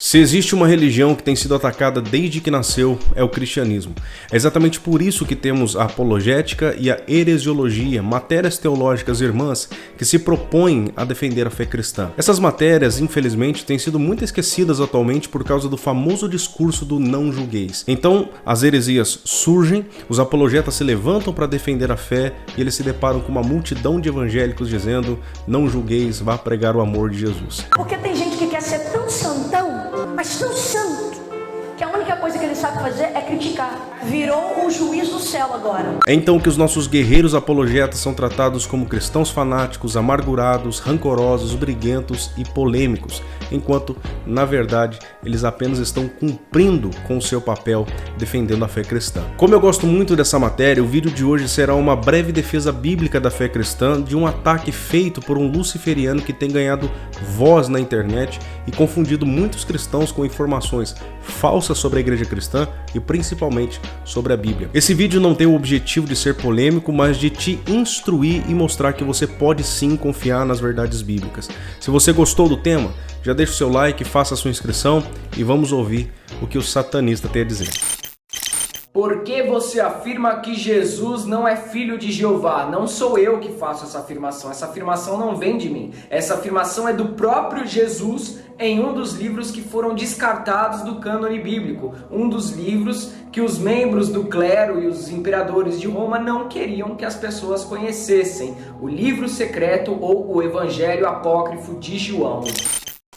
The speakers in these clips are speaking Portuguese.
Se existe uma religião que tem sido atacada desde que nasceu, é o cristianismo. É exatamente por isso que temos a apologética e a heresiologia, matérias teológicas irmãs que se propõem a defender a fé cristã. Essas matérias, infelizmente, têm sido muito esquecidas atualmente por causa do famoso discurso do não julgueis. Então, as heresias surgem, os apologetas se levantam para defender a fé e eles se deparam com uma multidão de evangélicos dizendo: não julgueis, vá pregar o amor de Jesus. Porque tem gente que quer ser tão santão, mas tão santo, que a única coisa que ele sabe fazer é criticar. Virou um juiz do céu agora. É então que os nossos guerreiros apologetas são tratados como cristãos fanáticos, amargurados, rancorosos, briguentos e polêmicos, enquanto, na verdade, eles apenas estão cumprindo com o seu papel defendendo a fé cristã. Como eu gosto muito dessa matéria, o vídeo de hoje será uma breve defesa bíblica da fé cristã de um ataque feito por um luciferiano que tem ganhado voz na internet e confundido muitos cristãos com informações falsas sobre a igreja cristã e principalmente sobre a Bíblia. Esse vídeo não tem o objetivo de ser polêmico, mas de te instruir e mostrar que você pode sim confiar nas verdades bíblicas. Se você gostou do tema, já deixa o seu like, faça a sua inscrição e vamos ouvir o que o satanista tem a dizer. Por que você afirma que Jesus não é filho de Jeová? Não sou eu que faço essa afirmação não vem de mim. Essa afirmação é do próprio Jesus em um dos livros que foram descartados do cânone bíblico. Um dos livros que os membros do clero e os imperadores de Roma não queriam que as pessoas conhecessem. O livro secreto ou o Evangelho Apócrifo de João.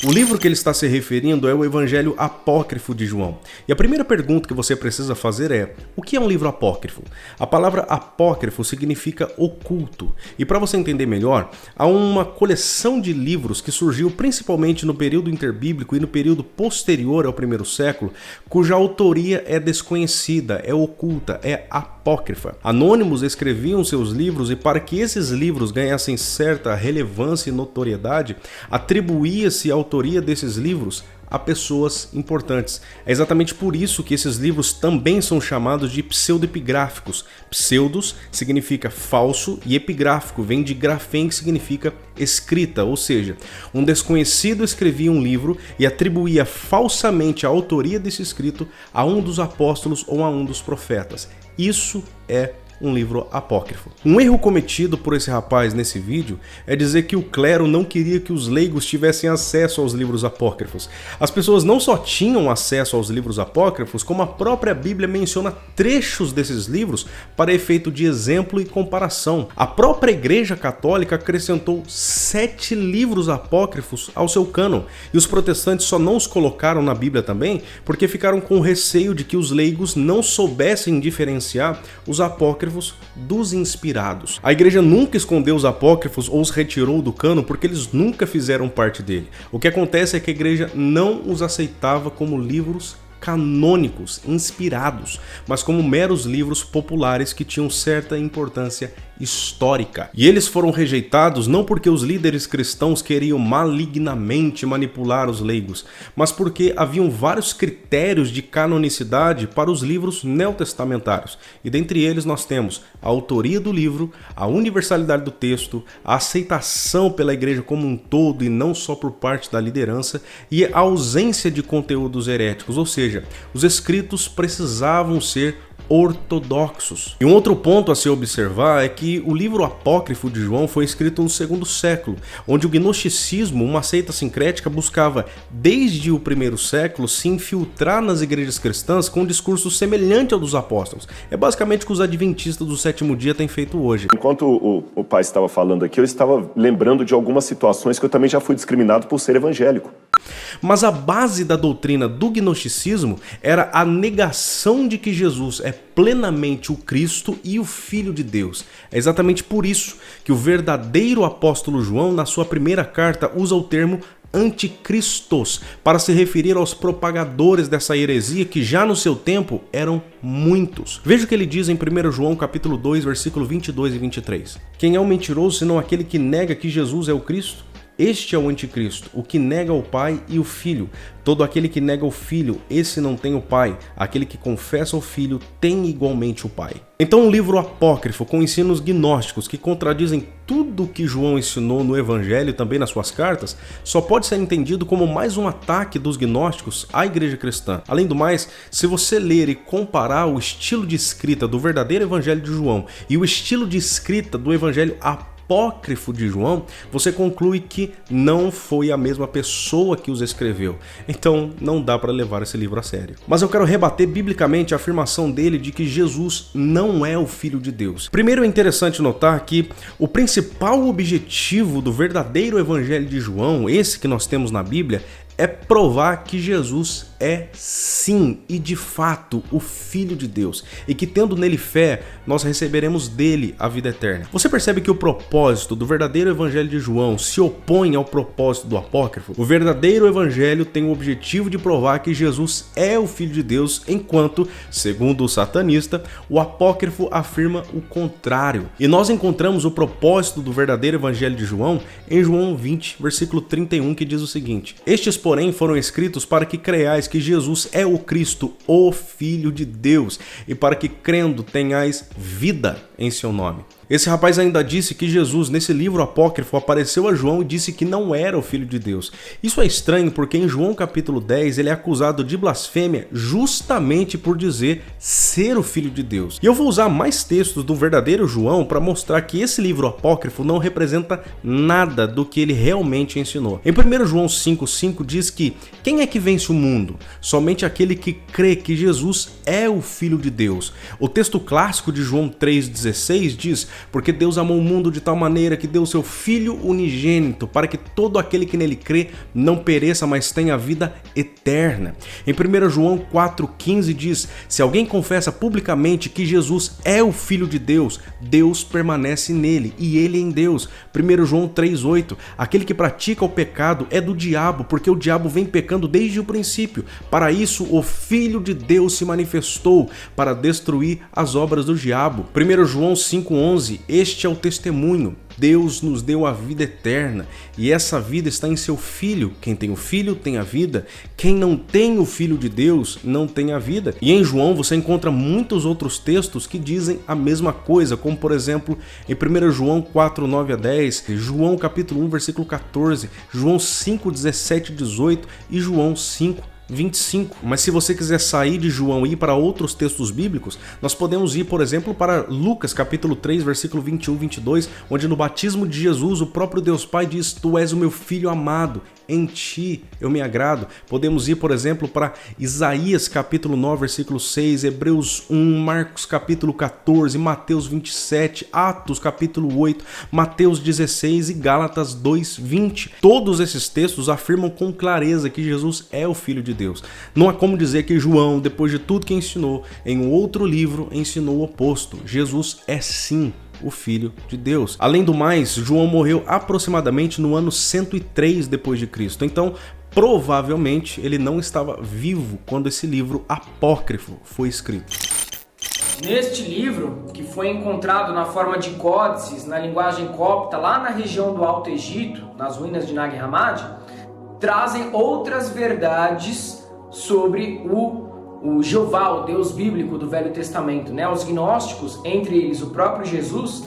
O livro que ele está se referindo é o Evangelho Apócrifo de João. E a primeira pergunta que você precisa fazer é: o que é um livro apócrifo? A palavra apócrifo significa oculto. E para você entender melhor, há uma coleção de livros que surgiu principalmente no período interbíblico e no período posterior ao primeiro século, cuja autoria é desconhecida, é oculta, é apócrifa. Anônimos escreviam seus livros e para que esses livros ganhassem certa relevância e notoriedade, atribuía-se a autoria desses livros a pessoas importantes. É exatamente por isso que esses livros também são chamados de pseudoepigráficos. Pseudos significa falso e epigráfico vem de grafém, que significa escrita, ou seja, um desconhecido escrevia um livro e atribuía falsamente a autoria desse escrito a um dos apóstolos ou a um dos profetas. Isso é um livro apócrifo. Um erro cometido por esse rapaz nesse vídeo é dizer que o clero não queria que os leigos tivessem acesso aos livros apócrifos. As pessoas não só tinham acesso aos livros apócrifos, como a própria Bíblia menciona trechos desses livros para efeito de exemplo e comparação. A própria Igreja Católica acrescentou 7 livros apócrifos ao seu cânon, e os protestantes só não os colocaram na Bíblia também porque ficaram com receio de que os leigos não soubessem diferenciar os apócrifos dos inspirados. A igreja nunca escondeu os apócrifos ou os retirou do cânon porque eles nunca fizeram parte dele. O que acontece é que a igreja não os aceitava como livros canônicos, inspirados, mas como meros livros populares que tinham certa importância histórica. E eles foram rejeitados não porque os líderes cristãos queriam malignamente manipular os leigos, mas porque haviam vários critérios de canonicidade para os livros neotestamentários. E dentre eles nós temos a autoria do livro, a universalidade do texto, a aceitação pela igreja como um todo e não só por parte da liderança, e a ausência de conteúdos heréticos, ou seja, os escritos precisavam ser ortodoxos. E um outro ponto a se observar é que o livro apócrifo de João foi escrito no segundo século, onde o gnosticismo, uma seita sincrética, buscava desde o primeiro século se infiltrar nas igrejas cristãs com um discurso semelhante ao dos apóstolos. É basicamente o que os adventistas do sétimo dia têm feito hoje. Enquanto o pai estava falando aqui, eu estava lembrando de algumas situações que eu também já fui discriminado por ser evangélico. Mas a base da doutrina do gnosticismo era a negação de que Jesus é plenamente o Cristo e o Filho de Deus. É exatamente por isso que o verdadeiro apóstolo João, na sua primeira carta, usa o termo anticristos para se referir aos propagadores dessa heresia que já no seu tempo eram muitos. Veja o que ele diz em 1 João capítulo 2, versículo 22 e 23. Quem é o mentiroso senão aquele que nega que Jesus é o Cristo? Este é o anticristo, o que nega o Pai e o Filho. Todo aquele que nega o Filho, esse não tem o Pai. Aquele que confessa o Filho tem igualmente o Pai. Então, um livro apócrifo com ensinos gnósticos que contradizem tudo o que João ensinou no Evangelho e também nas suas cartas, só pode ser entendido como mais um ataque dos gnósticos à igreja cristã. Além do mais, se você ler e comparar o estilo de escrita do verdadeiro Evangelho de João e o estilo de escrita do Evangelho apócrifo de João, você conclui que não foi a mesma pessoa que os escreveu. Então não dá para levar esse livro a sério. Mas eu quero rebater biblicamente a afirmação dele de que Jesus não é o Filho de Deus. Primeiro é interessante notar que o principal objetivo do verdadeiro Evangelho de João, esse que nós temos na Bíblia, é provar que Jesus é sim e de fato o Filho de Deus e que tendo nele fé, nós receberemos dele a vida eterna. Você percebe que o propósito do verdadeiro Evangelho de João se opõe ao propósito do apócrifo? O verdadeiro Evangelho tem o objetivo de provar que Jesus é o Filho de Deus, enquanto, segundo o satanista, o apócrifo afirma o contrário. E nós encontramos o propósito do verdadeiro Evangelho de João em João 20, versículo 31, que diz o seguinte: Estes, porém, foram escritos para que creiais que Jesus é o Cristo, o Filho de Deus, e para que crendo tenhais vida em seu nome. Esse rapaz ainda disse que Jesus, nesse livro apócrifo, apareceu a João e disse que não era o Filho de Deus. Isso é estranho porque em João capítulo 10 ele é acusado de blasfêmia justamente por dizer ser o Filho de Deus. E eu vou usar mais textos do verdadeiro João para mostrar que esse livro apócrifo não representa nada do que ele realmente ensinou. Em 1 João 5,5 diz que quem é que vence o mundo? Somente aquele que crê que Jesus é o Filho de Deus. O texto clássico de João 3,16 diz: Porque Deus amou o mundo de tal maneira que deu o seu Filho unigênito, para que todo aquele que nele crê não pereça, mas tenha vida eterna. Em 1 João 4,15 diz: Se alguém confessa publicamente que Jesus é o Filho de Deus, Deus permanece nele e ele em Deus. 1 João 3,8: Aquele que pratica o pecado é do diabo, porque o diabo vem pecando desde o princípio. Para isso o Filho de Deus se manifestou, para destruir as obras do diabo. 1 João 5,11: Este é o testemunho. Deus nos deu a vida eterna e essa vida está em seu Filho. Quem tem o Filho tem a vida. Quem não tem o Filho de Deus não tem a vida. E em João você encontra muitos outros textos que dizem a mesma coisa, como por exemplo em 1 João 4, 9 a 10, João capítulo 1, versículo 14, João 5, 17 e 18 e João 5, 25. Mas se você quiser sair de João e ir para outros textos bíblicos, nós podemos ir, por exemplo, para Lucas capítulo 3, versículo 21 e 22, onde no batismo de Jesus o próprio Deus Pai diz: Tu és o meu Filho amado, em ti eu me agrado. Podemos ir, por exemplo, para Isaías capítulo 9, versículo 6, Hebreus 1, Marcos capítulo 14, Mateus 27, Atos capítulo 8, Mateus 16 e Gálatas 2, 20. Todos esses textos afirmam com clareza que Jesus é o Filho de Deus. Não há como dizer que João, depois de tudo que ensinou, em um outro livro ensinou o oposto. Jesus é sim o Filho de Deus. Além do mais, João morreu aproximadamente no ano 103 depois de Cristo. Então, provavelmente, ele não estava vivo quando esse livro apócrifo foi escrito. Neste livro, que foi encontrado na forma de códices, na linguagem copta, lá na região do Alto Egito, nas ruínas de Nag Hammadi, trazem outras verdades sobre o Jeová, o Deus bíblico do Velho Testamento, né? Os gnósticos, entre eles o próprio Jesus.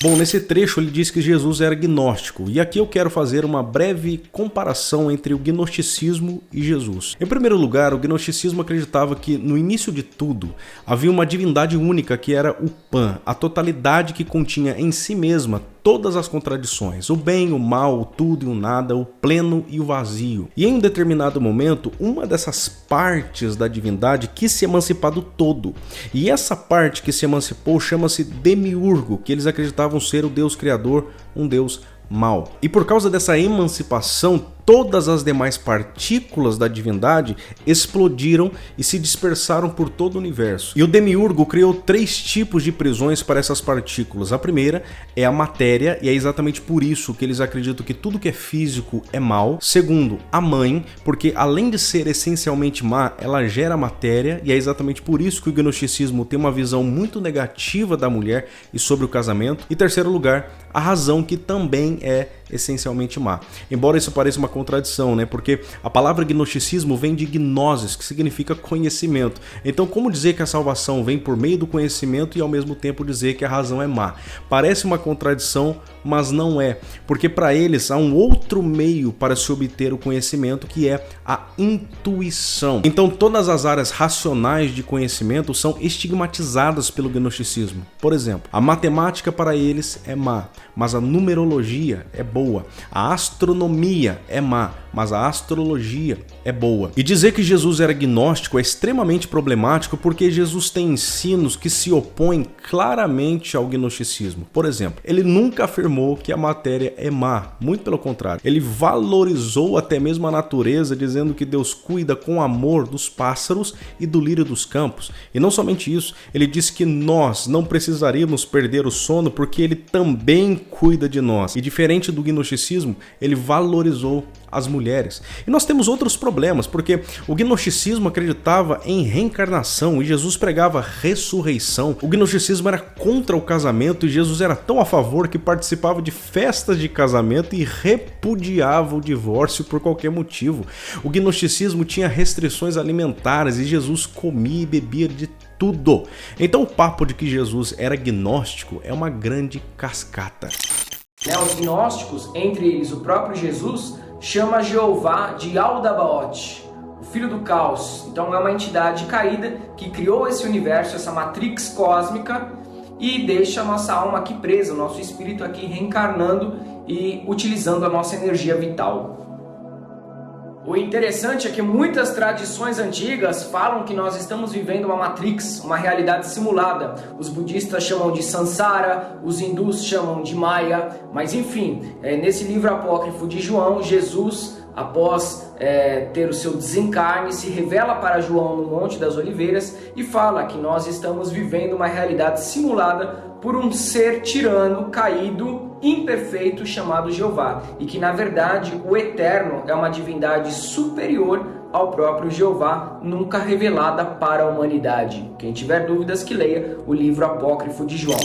Bom, nesse trecho ele diz que Jesus era gnóstico, e aqui eu quero fazer uma breve comparação entre o gnosticismo e Jesus. Em primeiro lugar, o gnosticismo acreditava que no início de tudo havia uma divindade única que era o Pan, a totalidade que continha em si mesma todas as contradições, o bem, o mal, o tudo e o nada, o pleno e o vazio. E em um determinado momento, uma dessas partes da divindade quis se emancipar do todo. E essa parte que se emancipou chama-se Demiurgo, que eles acreditavam ser o Deus Criador, um Deus mau. E por causa dessa emancipação, todas as demais partículas da divindade explodiram e se dispersaram por todo o universo. E o Demiurgo criou 3 tipos de prisões para essas partículas. A primeira é a matéria, e é exatamente por isso que eles acreditam que tudo que é físico é mal. Segundo, a mãe, porque além de ser essencialmente má, ela gera matéria, e é exatamente por isso que o gnosticismo tem uma visão muito negativa da mulher e sobre o casamento. E terceiro lugar, a razão, que também é essencialmente má. Embora isso pareça uma contradição, né? Porque a palavra gnosticismo vem de gnosis, que significa conhecimento. Então, como dizer que a salvação vem por meio do conhecimento e ao mesmo tempo dizer que a razão é má? Parece uma contradição, mas não é, porque para eles há um outro meio para se obter o conhecimento, que é a intuição. Então todas as áreas racionais de conhecimento são estigmatizadas pelo gnosticismo. Por exemplo, a matemática para eles é má, mas a numerologia é boa. A astronomia é má, mas a astrologia é boa. E dizer que Jesus era gnóstico é extremamente problemático, porque Jesus tem ensinos que se opõem claramente ao gnosticismo. Por exemplo, ele nunca afirmou que a matéria é má, muito pelo contrário. Ele valorizou até mesmo a natureza, dizendo que Deus cuida com amor dos pássaros e do lírio dos campos. E não somente isso, ele disse que nós não precisaríamos perder o sono porque ele também cuida de nós. E diferente do gnosticismo, ele valorizou as mulheres. E nós temos outros problemas, porque o gnosticismo acreditava em reencarnação e Jesus pregava ressurreição. O gnosticismo era contra o casamento e Jesus era tão a favor que participava de festas de casamento e repudiava o divórcio por qualquer motivo. O gnosticismo tinha restrições alimentares e Jesus comia e bebia de tudo. Então o papo de que Jesus era gnóstico é uma grande cascata. Os gnósticos, entre eles o próprio Jesus, chama Jeová de Aldabaoth, o filho do caos. Então é uma entidade caída que criou esse universo, essa matrix cósmica, e deixa a nossa alma aqui presa, o nosso espírito aqui reencarnando e utilizando a nossa energia vital. O interessante é que muitas tradições antigas falam que nós estamos vivendo uma matrix, uma realidade simulada. Os budistas chamam de Sansara, os hindus chamam de Maya, mas enfim, nesse livro apócrifo de João, Jesus, após ter o seu desencarne, se revela para João no Monte das Oliveiras e fala que nós estamos vivendo uma realidade simulada por um ser tirano, caído, imperfeito, chamado Jeová, e que na verdade o Eterno é uma divindade superior ao próprio Jeová, nunca revelada para a humanidade. Quem tiver dúvidas que leia o livro apócrifo de João.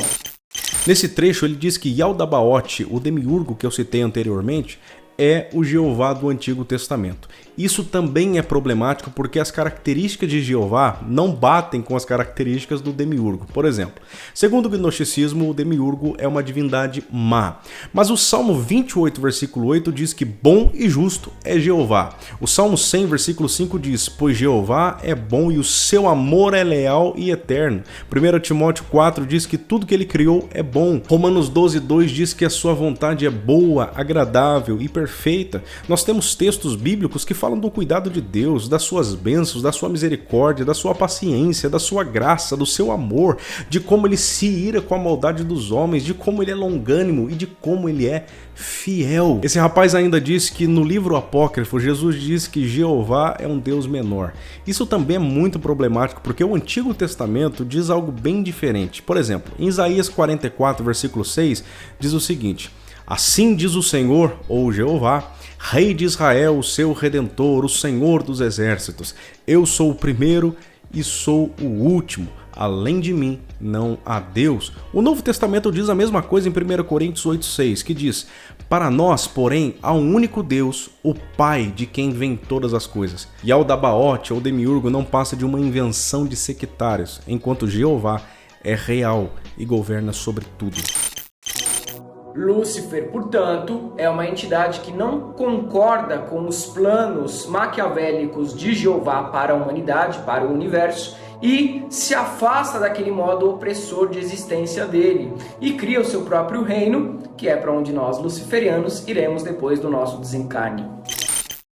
Nesse trecho ele diz que Yaldabaoth, o demiurgo que eu citei anteriormente, é o Jeová do Antigo Testamento. Isso também é problemático porque as características de Jeová não batem com as características do demiurgo. Por exemplo, segundo o gnosticismo, o demiurgo é uma divindade má. Mas o Salmo 28, versículo 8 diz que bom e justo é Jeová. O Salmo 100, versículo 5 diz, pois Jeová é bom e o seu amor é leal e eterno. 1 Timóteo 4 diz que tudo que ele criou é bom. Romanos 12, 2 diz que a sua vontade é boa, agradável e perfeita. Nós temos textos bíblicos que falam do cuidado de Deus, das suas bênçãos, da sua misericórdia, da sua paciência, da sua graça, do seu amor, de como ele se ira com a maldade dos homens, de como ele é longânimo e de como ele é fiel. Esse rapaz ainda disse que no livro apócrifo, Jesus diz que Jeová é um Deus menor. Isso também é muito problemático, porque o Antigo Testamento diz algo bem diferente. Por exemplo, em Isaías 44, versículo 6, diz o seguinte: assim diz o Senhor, ou Jeová, Rei de Israel, o seu Redentor, o Senhor dos Exércitos. Eu sou o primeiro e sou o último. Além de mim, não há Deus. O Novo Testamento diz a mesma coisa em 1 Coríntios 8,6, que diz: para nós, porém, há um único Deus, o Pai, de quem vêm todas as coisas. E Yaldabaoth, ou demiurgo, não passa de uma invenção de sectários, enquanto Jeová é real e governa sobre tudo. Lúcifer, portanto, é uma entidade que não concorda com os planos maquiavélicos de Jeová para a humanidade, para o universo, e se afasta daquele modo opressor de existência dele e cria o seu próprio reino, que é para onde nós luciferianos iremos depois do nosso desencarne.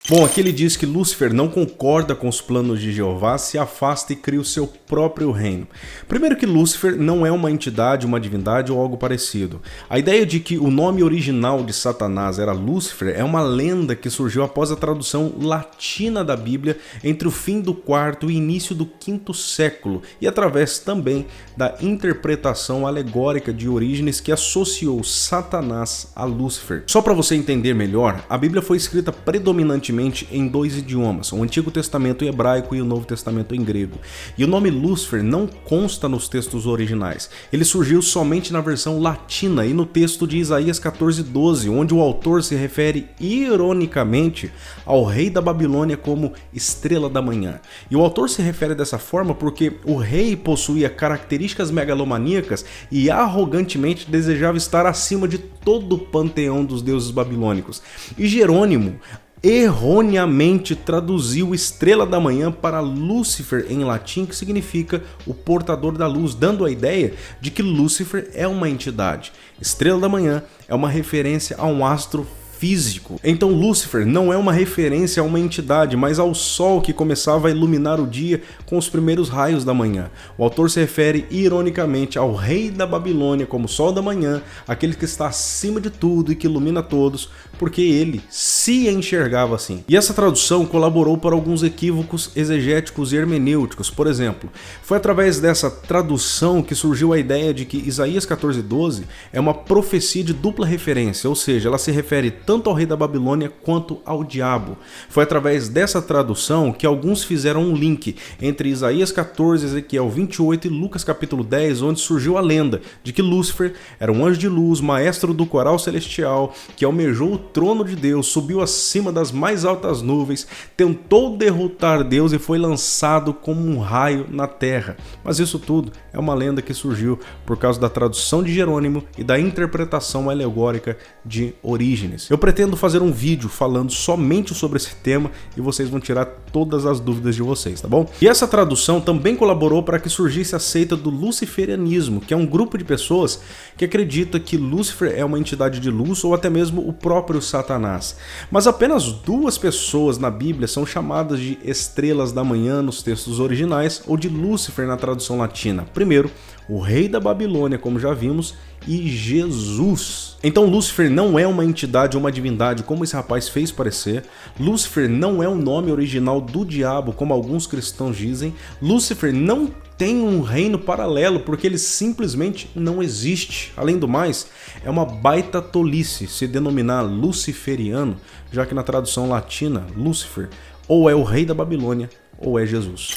Bom, aqui ele diz que Lúcifer não concorda com os planos de Jeová, se afasta e cria o seu próprio reino. Primeiro que Lúcifer não é uma entidade, uma divindade ou algo parecido. A ideia de que o nome original de Satanás era Lúcifer é uma lenda que surgiu após a tradução latina da Bíblia entre o fim do quarto e início do quinto século e através também da interpretação alegórica de Orígenes que associou Satanás a Lúcifer. Só para você entender melhor, a Bíblia foi escrita predominantemente frequentemente em 2 idiomas, o Antigo Testamento em hebraico e o Novo Testamento em grego. E o nome Lúcifer não consta nos textos originais. Ele surgiu somente na versão latina e no texto de Isaías 14:12, onde o autor se refere ironicamente ao rei da Babilônia como estrela da manhã. E o autor se refere dessa forma porque o rei possuía características megalomaníacas e arrogantemente desejava estar acima de todo o panteão dos deuses babilônicos. E Jerônimo erroneamente traduziu estrela da manhã para Lúcifer em latim, que significa o portador da luz, dando a ideia de que Lúcifer é uma entidade. Estrela da manhã é uma referência a um astro físico. Então Lúcifer não é uma referência a uma entidade, mas ao sol que começava a iluminar o dia com os primeiros raios da manhã. O autor se refere ironicamente ao rei da Babilônia como sol da manhã, aquele que está acima de tudo e que ilumina todos, porque ele se enxergava assim. E essa tradução colaborou para alguns equívocos exegéticos e hermenêuticos. Por exemplo, foi através dessa tradução que surgiu a ideia de que Isaías 14:12 é uma profecia de dupla referência, ou seja, ela se refere tanto ao rei da Babilônia quanto ao diabo. Foi através dessa tradução que alguns fizeram um link entre Isaías 14, Ezequiel 28 e Lucas capítulo 10, onde surgiu a lenda de que Lúcifer era um anjo de luz, maestro do coral celestial, que almejou o trono de Deus, subiu acima das mais altas nuvens, tentou derrotar Deus e foi lançado como um raio na terra. Mas isso tudo é uma lenda que surgiu por causa da tradução de Jerônimo e da interpretação alegórica de Orígenes. Eu pretendo fazer um vídeo falando somente sobre esse tema e vocês vão tirar todas as dúvidas de vocês, tá bom? E essa tradução também colaborou para que surgisse a seita do luciferianismo, que é um grupo de pessoas que acredita que Lúcifer é uma entidade de luz ou até mesmo o próprio Satanás. Mas apenas 2 pessoas na Bíblia são chamadas de estrelas da manhã nos textos originais ou de Lúcifer na tradução latina. Primeiro, o rei da Babilônia, como já vimos, e Jesus. Então Lúcifer não é uma entidade ou uma divindade como esse rapaz fez parecer. Lúcifer não é o nome original do diabo como alguns cristãos dizem. Lúcifer não tem um reino paralelo porque ele simplesmente não existe. Além do mais, é uma baita tolice se denominar luciferiano, já que na tradução latina, Lúcifer ou é o rei da Babilônia ou é Jesus.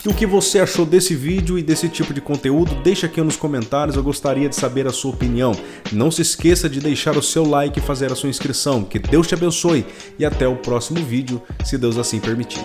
E o que você achou desse vídeo e desse tipo de conteúdo? Deixa aqui nos comentários, eu gostaria de saber a sua opinião. Não se esqueça de deixar o seu like e fazer a sua inscrição. Que Deus te abençoe e até o próximo vídeo, se Deus assim permitir.